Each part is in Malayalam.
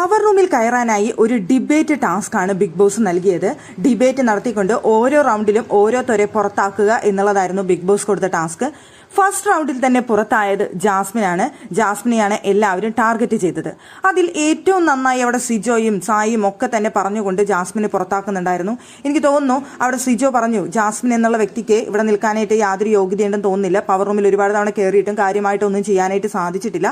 പവർ റൂമിൽ കയറാനായി ഒരു ഡിബേറ്റ് ടാസ്ക് ആണ് ബിഗ് ബോസ് നൽകിയത്. ഡിബേറ്റ് നടത്തിക്കൊണ്ട് ഓരോ റൗണ്ടിലും ഓരോരുത്തരെ പുറത്താക്കുക എന്നുള്ളതായിരുന്നു ബിഗ് ബോസ് കൊടുത്ത ടാസ്ക്. ഫസ്റ്റ് റൗണ്ടിൽ തന്നെ പുറത്തായത് ജാസ്മിനെയാണ് എല്ലാവരും ടാർഗറ്റ് ചെയ്തത്. അതിൽ ഏറ്റവും നന്നായി അവിടെ സിജോയും സായിയും ഒക്കെ തന്നെ പറഞ്ഞുകൊണ്ട് ജാസ്മിനെ പുറത്താക്കുന്നുണ്ടായിരുന്നു. എനിക്ക് തോന്നുന്നു അവിടെ സിജോ പറഞ്ഞു, ജാസ്മിൻ എന്നുള്ള വ്യക്തിക്ക് ഇവിടെ നിൽക്കാനായിട്ട് യാതൊരു യോഗ്യതയുണ്ടെന്ന് തോന്നുന്നില്ല. പവർ റൂമിൽ ഒരുപാട് തവണ കയറിയിട്ടും കാര്യമായിട്ടൊന്നും ചെയ്യാനായിട്ട് സാധിച്ചിട്ടില്ല.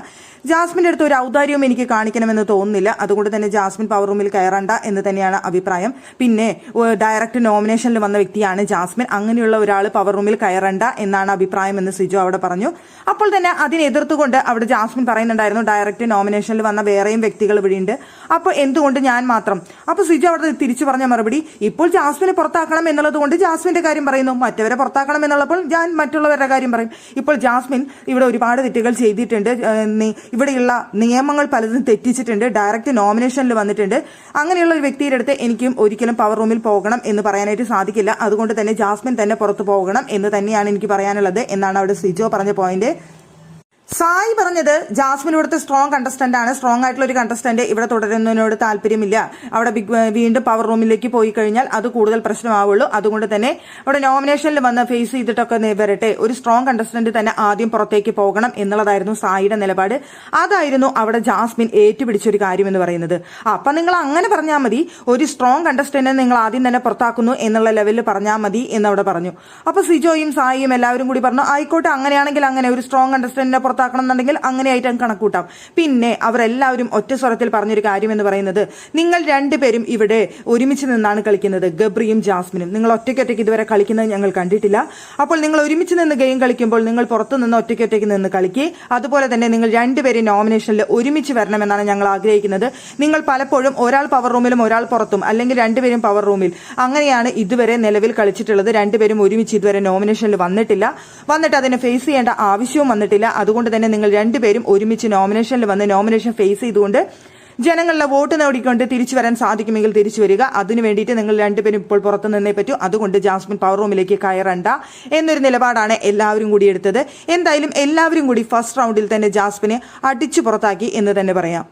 ജാസ്മിന്റെ അടുത്ത് ഒരു ഔദാര്യവും എനിക്ക് കാണിക്കണമെന്ന് തോന്നുന്നില്ല. അതുകൊണ്ട് തന്നെ ജാസ്മിൻ പവർ റൂമിൽ കയറണ്ട എന്ന് തന്നെയാണ് അഭിപ്രായം. പിന്നെ ഡയറക്റ്റ് നോമിനേഷനിൽ വന്ന വ്യക്തിയാണ് ജാസ്മിൻ. അങ്ങനെയുള്ള ഒരാൾ പവർ റൂമിൽ കയറണ്ട എന്നാണ് അഭിപ്രായം എന്ന് സിജോ അവിടെ പറഞ്ഞു. അപ്പോൾ തന്നെ അതിനെ എതിർത്തുകൊണ്ട് അവിടെ ജാസ്മിൻ പറയുന്നുണ്ടായിരുന്നു, ഡയറക്റ്റ് നോമിനേഷനിൽ വന്ന വേറെയും വ്യക്തികൾ ഇവിടെയുണ്ട്, അപ്പോൾ എന്തുകൊണ്ട് ഞാൻ മാത്രം? അപ്പോൾ സിജോ അവിടെ തിരിച്ചു പറഞ്ഞ മറുപടി, ഇപ്പോൾ ജാസ്മിനെ പുറത്താക്കണം എന്നുള്ളത് കൊണ്ട് ജാസ്മിന്റെ കാര്യം പറയുന്നു, മറ്റവരെ പുറത്താക്കണം എന്നുള്ളപ്പോൾ ഞാൻ മറ്റുള്ളവരുടെ കാര്യം പറയും. ഇപ്പോൾ ജാസ്മിൻ ഇവിടെ ഒരുപാട് തെറ്റുകൾ ചെയ്തിട്ടുണ്ട്, ഇവിടെയുള്ള നിയമങ്ങൾ പലതും തെറ്റിച്ചിട്ടുണ്ട്, ഡയറക്റ്റ് നോമിനേഷനിൽ വന്നിട്ടുണ്ട്. അങ്ങനെയുള്ള ഒരു വ്യക്തിയുടെ അടുത്ത് എനിക്കും ഒരിക്കലും പവർ റൂമിൽ പോകണം എന്ന് പറയാനായിട്ട് സാധിക്കില്ല. അതുകൊണ്ട് തന്നെ ജാസ്മിൻ തന്നെ പുറത്തു പോകണം എന്ന് തന്നെയാണ് എനിക്ക് പറയാനുള്ളത് എന്നാണ് അവിടെ സിജോ പറഞ്ഞ പോയിന്റ്. സായി പറഞ്ഞത്, ജാസ്മിൻ ഇവിടുത്തെ സ്ട്രോങ് കണ്ടസ്റ്റന്റ് ആണ്, സ്ട്രോങ് ആയിട്ടുള്ള ഒരു കണ്ടസ്റ്റന്റ് ഇവിടെ തുടരുന്നതിനോട് താല്പര്യമില്ല. അവിടെ വീണ്ടും പവർ റൂമിലേക്ക് പോയി കഴിഞ്ഞാൽ അത് കൂടുതൽ പ്രശ്നമാവുള്ളൂ. അതുകൊണ്ട് തന്നെ അവിടെ നോമിനേഷനിൽ വന്ന് ഫേസ് ചെയ്തിട്ടൊക്കെ വരട്ടെ, ഒരു സ്ട്രോങ് കണ്ടസ്റ്റന്റ് തന്നെ ആദ്യം പുറത്തേക്ക് പോകണം എന്നുള്ളതായിരുന്നു സായിയുടെ നിലപാട്. അതായിരുന്നു അവിടെ ജാസ്മിൻ ഏറ്റുപിടിച്ചൊരു കാര്യം എന്ന് പറയുന്നത്. അപ്പൊ നിങ്ങൾ അങ്ങനെ പറഞ്ഞാൽ മതി, ഒരു സ്ട്രോങ് കണ്ടസ്റ്റന്റിനെ നിങ്ങൾ ആദ്യം തന്നെ പുറത്താക്കുന്നു എന്നുള്ള ലെവലിൽ പറഞ്ഞാൽ മതി എന്നവിടെ പറഞ്ഞു. അപ്പൊ സിജോയും സായിയും എല്ലാവരും കൂടി പറഞ്ഞു, ആയിക്കോട്ടെ, അങ്ങനെയാണെങ്കിൽ അങ്ങനെ ഒരു സ്ട്രോങ് കണ്ടസ്റ്റന്റിനെ പുറത്താക്കണം എന്നുണ്ടെങ്കിൽ അങ്ങനെയായിട്ട് കണക്കൂട്ടാം. പിന്നെ അവരെല്ലാവരും ഒറ്റ സ്വരത്തിൽ പറഞ്ഞൊരു കാര്യം എന്ന് പറയുന്നത്, നിങ്ങൾ രണ്ടുപേരും ഇവിടെ ഒരുമിച്ച് നിന്നാണ് കളിക്കുന്നത്, ഗബ്രിയും ജാസ്മിനും. നിങ്ങൾ ഒറ്റയ്ക്കൊറ്റയ്ക്ക് ഇതുവരെ കളിക്കുന്നത് ഞങ്ങൾ കണ്ടിട്ടില്ല. അപ്പോൾ നിങ്ങൾ ഒരുമിച്ച് നിന്ന് ഗെയിം കളിക്കുമ്പോൾ നിങ്ങൾ പുറത്തു നിന്ന് ഒറ്റയ്ക്കൊറ്റയ്ക്ക് നിന്ന് കളിക്കുക. അതുപോലെ തന്നെ നിങ്ങൾ രണ്ടുപേരും നോമിനേഷനിൽ ഒരുമിച്ച് വരണമെന്നാണ് ഞങ്ങൾ ആഗ്രഹിക്കുന്നത്. നിങ്ങൾ പലപ്പോഴും ഒരാൾ പവർ റൂമിലും ഒരാൾ പുറത്തും, അല്ലെങ്കിൽ രണ്ടുപേരും പവർ റൂമിൽ, അങ്ങനെയാണ് ഇതുവരെ നിലവിൽ കളിച്ചിട്ടുള്ളത്. രണ്ടുപേരും ഒരുമിച്ച് ഇതുവരെ നോമിനേഷനിൽ വന്നിട്ട് അതിനെ ഫേസ് ചെയ്യേണ്ട ആവശ്യവും വന്നിട്ടില്ല. അതുകൊണ്ട് തന്നെ നിങ്ങൾ രണ്ടുപേരും ഒരുമിച്ച് നോമിനേഷനിൽ വന്ന് നോമിനേഷൻ ഫേസ് ചെയ്തുകൊണ്ട് ജനങ്ങളുടെ വോട്ട് നേടിക്കൊണ്ട് തിരിച്ചു വരാൻ സാധിക്കുമെങ്കിൽ തിരിച്ചു വരിക. അതിനു വേണ്ടിയിട്ട് നിങ്ങൾ രണ്ടുപേരും ഇപ്പോൾ പുറത്തു നിന്നേ പറ്റൂ. അതുകൊണ്ട് ജാസ്മിൻ പവർ റൂമിലേക്ക് കയറണ്ട എന്നൊരു നിലപാടാണ് എല്ലാവരും കൂടി എടുത്തത്. എന്തായാലും എല്ലാവരും കൂടി ഫസ്റ്റ് റൗണ്ടിൽ തന്നെ ജാസ്മിനെ അടിച്ചു പുറത്താക്കി എന്ന് തന്നെ പറയാം.